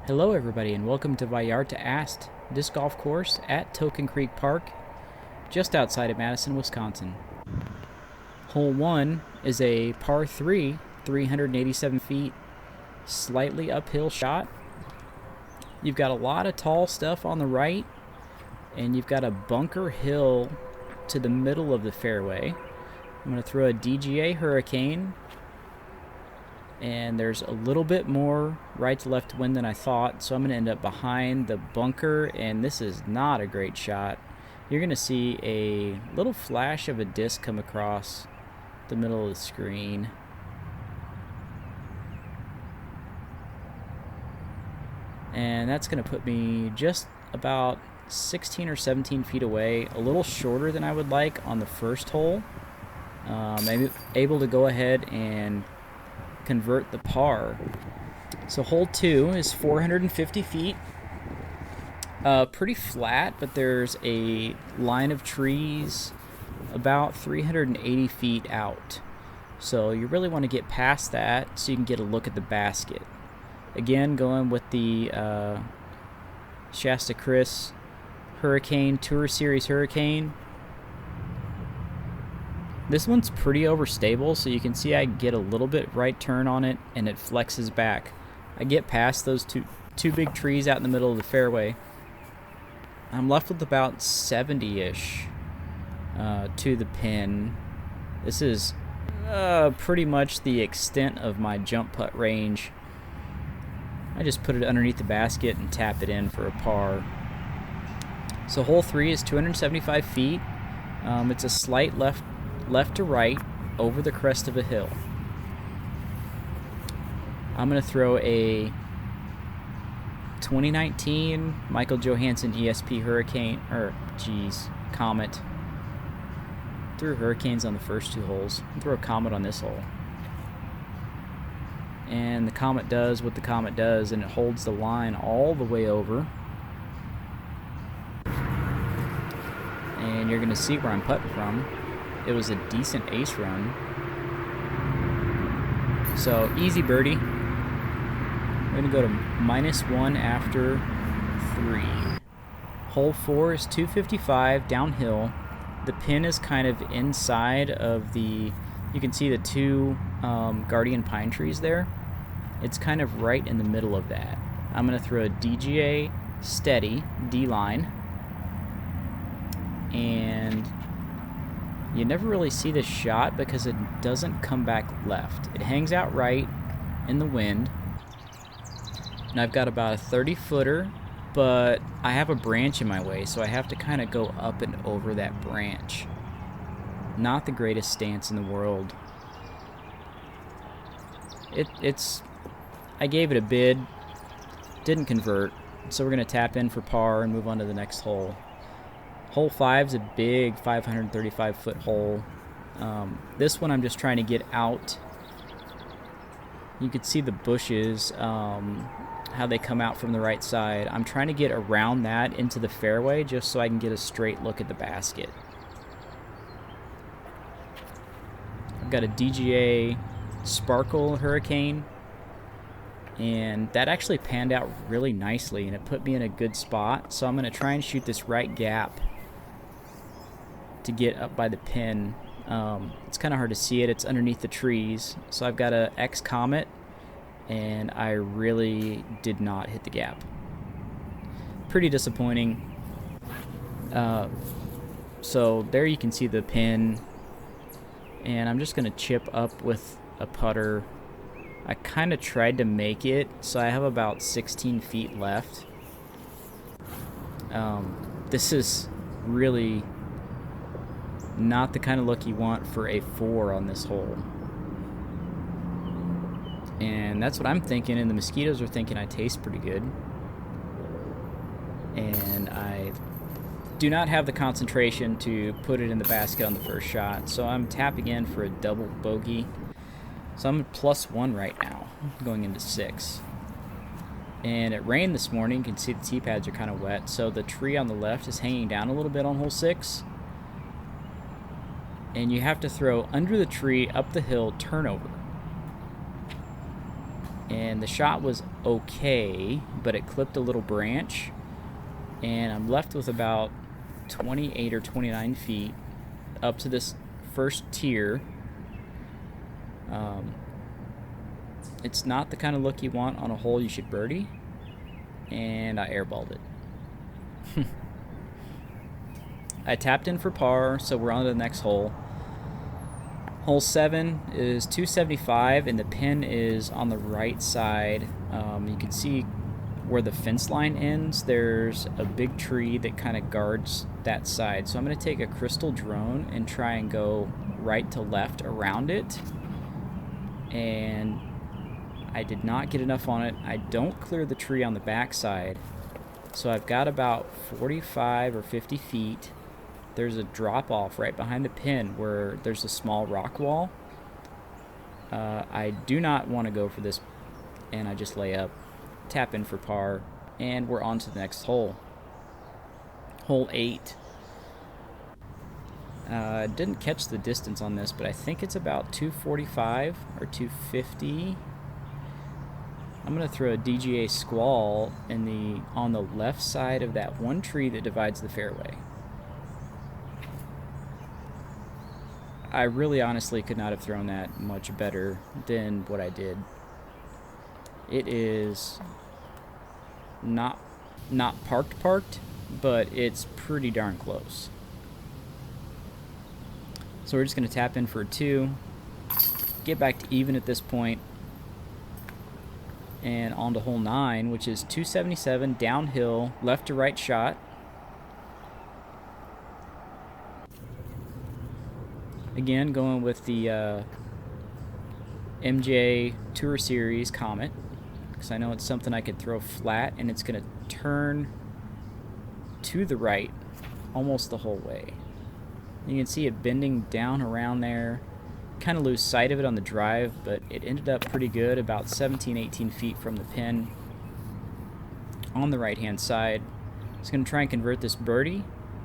Hello everybody and welcome to Vallarta-Ast disc golf course at Token Creek Park, just outside of Madison, Wisconsin. Hole 1 is a par 3, 387 feet, slightly uphill shot. You've got a lot of tall stuff on the right, and you've got a bunker hill to the middle of the fairway. I'm going to throw a DGA Hurricane, and there's a little bit more right to left wind than I thought, so I'm going to end up behind the bunker, and this is not a great shot. You're going to see a little flash of a disc come across the middle of the screen. And that's going to put me just about 16 or 17 feet away, a little shorter than I would like on the first hole. I'm able to go ahead and convert the par. So hole 2 is 450 feet, pretty flat, but there's a line of trees about 380 feet out, so you really want to get past that so you can get a look at the basket. Again, going with the Shasta Chris Hurricane Tour Series Hurricane. This one's pretty overstable, so you can see I get a little bit right turn on it and it flexes back. I get past those two big trees out in the middle of the fairway. I'm left with about 70-ish to the pin. This is pretty much the extent of my jump putt range. I just put it underneath the basket and tap it in for a par. So hole 3 is 275 feet. It's a slight left to right over the crest of a hill. I'm going to throw a 2019 Michael Johansson ESP Hurricane, Comet. Threw Hurricanes on the first 2 holes. I'll throw a Comet on this hole. And the Comet does what the Comet does, and it holds the line all the way over. And you're going to see where I'm putting from. It was a decent ace run. So, easy birdie. We're going to go to -1 after 3. Hole 4 is 255 downhill. The pin is kind of inside of the... You can see the 2 guardian pine trees there. It's kind of right in the middle of that. I'm going to throw a DGA steady, D-line. And you never really see this shot because it doesn't come back left. It hangs out right in the wind. And I've got about a 30-footer, but I have a branch in my way, so I have to kind of go up and over that branch. Not the greatest stance in the world. I gave it a bid, didn't convert, so we're going to tap in for par and move on to the next hole. Hole 5 is a big 535-foot hole. This one I'm just trying to get out. You can see the bushes, how they come out from the right side. I'm trying to get around that into the fairway just so I can get a straight look at the basket. I've got a DGA Sparkle Hurricane, and that actually panned out really nicely, and it put me in a good spot. So I'm going to try and shoot this right gap to get up by the pin. It's kind of hard to see it. It's underneath the trees. So I've got a X Comet, and I really did not hit the gap. Pretty disappointing. So there you can see the pin, and I'm just going to chip up with a putter. I kind of tried to make it, so I have about 16 feet left. This is really not the kind of look you want for a 4 on this hole. And that's what I'm thinking, and the mosquitoes are thinking I taste pretty good. And I do not have the concentration to put it in the basket on the first shot, so I'm tapping in for a double bogey. So I'm at +1 right now, going into 6. And it rained this morning. You can see the tee pads are kind of wet, so the tree on the left is hanging down a little bit on hole 6. And you have to throw under the tree, up the hill, turnover. and the shot was okay, but it clipped a little branch, and I'm left with about 28 or 29 feet up to this first tier. It's not the kind of look you want on a hole you should birdie, and I airballed it. I tapped in for par, so we're on to the next hole. Hole 7 is 275, and the pin is on the right side. You can see where the fence line ends. There's a big tree that kind of guards that side. So I'm going to take a crystal drone and try and go right to left around it. And I did not get enough on it. I don't clear the tree on the back side. So I've got about 45 or 50 feet. There's a drop off right behind the pin where there's a small rock wall. I do not want to go for this, and I just lay up, tap in for par, and we're on to the next hole. Hole 8. Didn't catch the distance on this, but I think it's about 245 or 250. I'm going to throw a DGA squall on the left side of that one tree that divides the fairway. I really honestly could not have thrown that much better than what I did. It is not parked, but it's pretty darn close. So we're just going to tap in for a 2, get back to even at this point, and on to hole 9, which is 277 downhill, left to right shot. Again, going with the MJ Tour Series Comet, because I know it's something I could throw flat, and it's going to turn to the right almost the whole way. You can see it bending down around there. Kind of lose sight of it on the drive, but it ended up pretty good, about 17, 18 feet from the pin on the right-hand side. Just going to try and convert this birdie,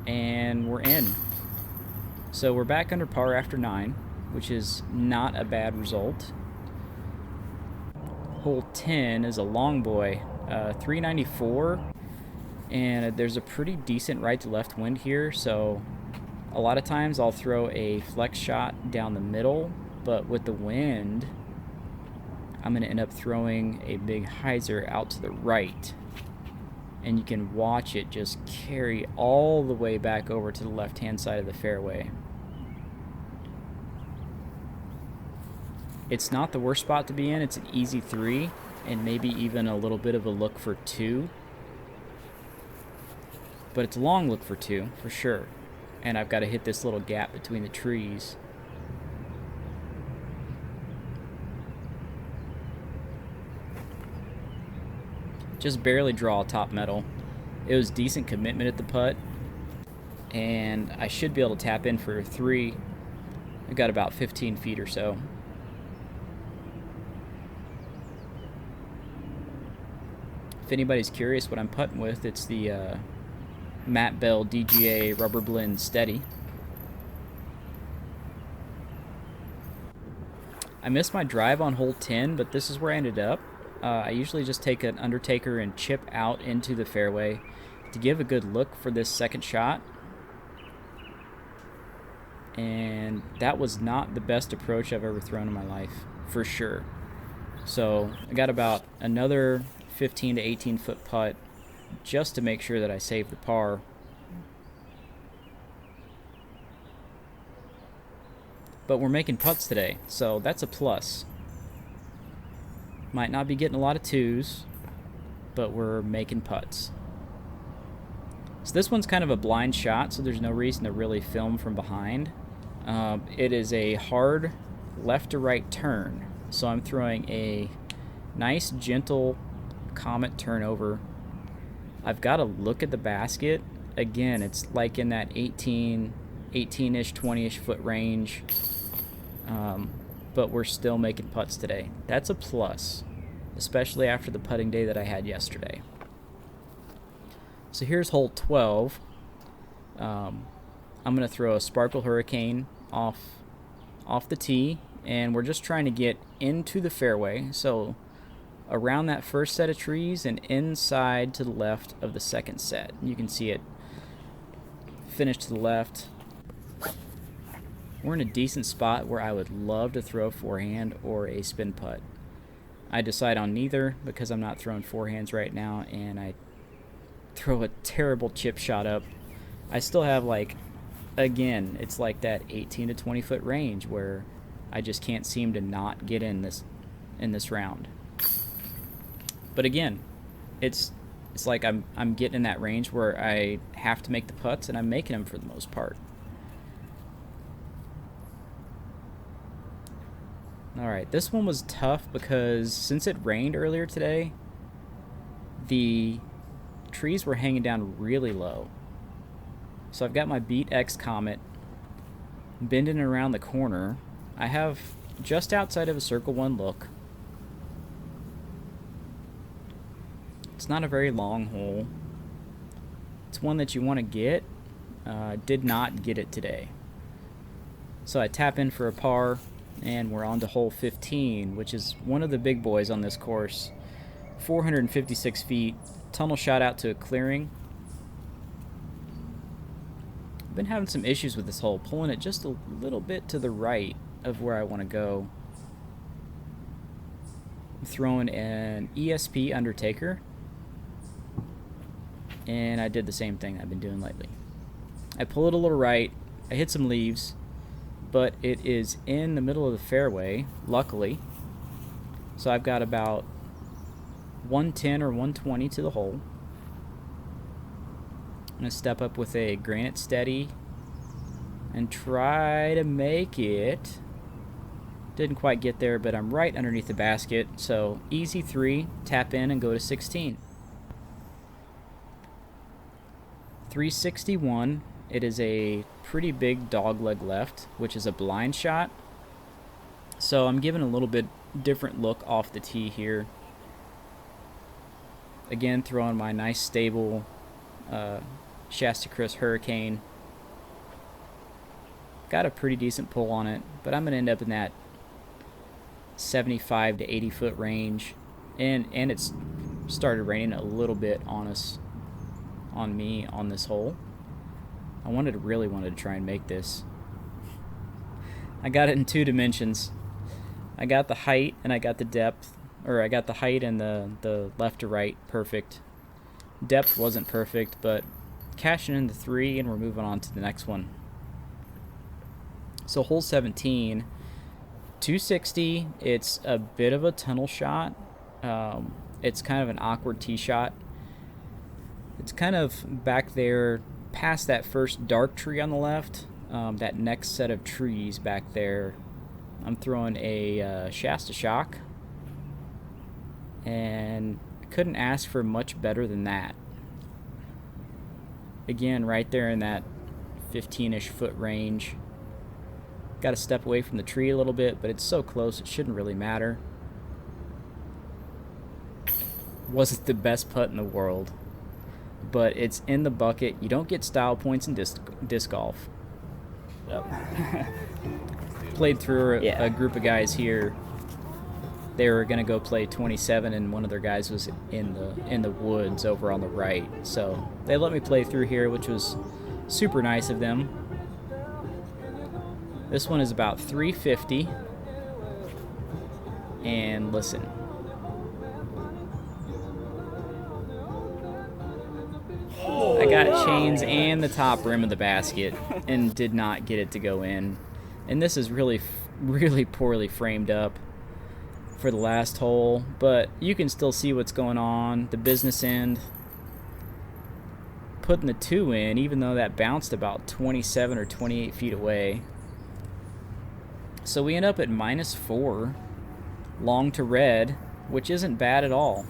and we're in. So we're back under par after 9, which is not a bad result. Hole 10 is a long boy, 394, and there's a pretty decent right to left wind here, so a lot of times I'll throw a flex shot down the middle, but with the wind, I'm going to end up throwing a big hyzer out to the right. And you can watch it just carry all the way back over to the left-hand side of the fairway. It's not the worst spot to be in. It's an easy 3, and maybe even a little bit of a look for 2. But it's a long look for 2, for sure. And I've got to hit this little gap between the trees. Just barely draw top metal. It was decent commitment at the putt, and I should be able to tap in for a 3. I got about 15 feet or so. If anybody's curious what I'm putting with, it's the Matt Bell DGA Rubber Blend Steady. I missed my drive on hole 10, but this is where I ended up. I usually just take an undertaker and chip out into the fairway to give a good look for this second shot. And that was not the best approach I've ever thrown in my life, for sure. So I got about another 15 to 18 foot putt just to make sure that I save the par. But we're making putts today, so that's a plus. Might not be getting a lot of 2s, but we're making putts. So this one's kind of a blind shot, so there's no reason to really film from behind. It is a hard left to right turn, so I'm throwing a nice gentle Comet turnover. I've got to look at the basket. Again, it's like in that 18-ish, 20-ish foot range. But we're still making putts today. That's a plus, especially after the putting day that I had yesterday. So here's hole 12. I'm going to throw a Sparkle Hurricane off the tee, and we're just trying to get into the fairway. So around that first set of trees and inside to the left of the second set. You can see it finish to the left. We're in a decent spot where I would love to throw forehand or a spin putt. I decide on neither because I'm not throwing forehands right now, and I throw a terrible chip shot up. I still have, like, again, it's like that 18 to 20 foot range where I just can't seem to not get in this round. But again, it's like I'm getting in that range where I have to make the putts, and I'm making them for the most part. Alright, this one was tough because since it rained earlier today, the trees were hanging down really low. So I've got my Beat X Comet bending around the corner. I have just outside of a circle one look. It's not a very long hole. It's one that you want to get. Did not get it today. So I tap in for a par, and we're on to hole 15, which is one of the big boys on this course. 456 feet, tunnel shot out to a clearing. I've been having some issues with this hole, pulling it just a little bit to the right of where I want to go. I'm throwing an ESP Undertaker, and I did the same thing I've been doing lately. I pull it a little right, I hit some leaves, but it is in the middle of the fairway, luckily. So I've got about 110 or 120 to the hole. I'm going to step up with a granite steady and try to make it. Didn't quite get there, but I'm right underneath the basket. So easy 3, tap in and go to 16. 361. It is a pretty big dog leg left, which is a blind shot. So I'm giving a little bit different look off the tee here. Again, throwing my nice stable Shasta Chris Hurricane. Got a pretty decent pull on it, but I'm going to end up in that 75 to 80 foot range. And it's started raining a little bit on me on this hole. I really wanted to try and make this. I got it in 2 dimensions. I got the height and I got the depth, or I got the height and the left to right perfect. Depth wasn't perfect, but cashing in the 3, and we're moving on to the next one. So hole 17, 260. It's a bit of a tunnel shot. It's kind of an awkward tee shot. It's kind of back there past that first dark tree on the left, that next set of trees back there. I'm throwing a Shasta Shock, and couldn't ask for much better than that. Again, right there in that 15-ish foot range. Got to step away from the tree a little bit, but it's so close it shouldn't really matter. Wasn't the best putt in the world, but it's in the bucket. You don't get style points in disc golf. Played through a group of guys here. They were gonna go play 27, and one of their guys was in the woods over on the right. So they let me play through here, which was super nice of them. This one is about 350, and listen. I got chains and the top rim of the basket and did not get it to go in. And this is really poorly framed up for the last hole, but you can still see what's going on. The business end, putting the 2 in, even though that bounced about 27 or 28 feet away. So we end up at -4, long to red, which isn't bad at all.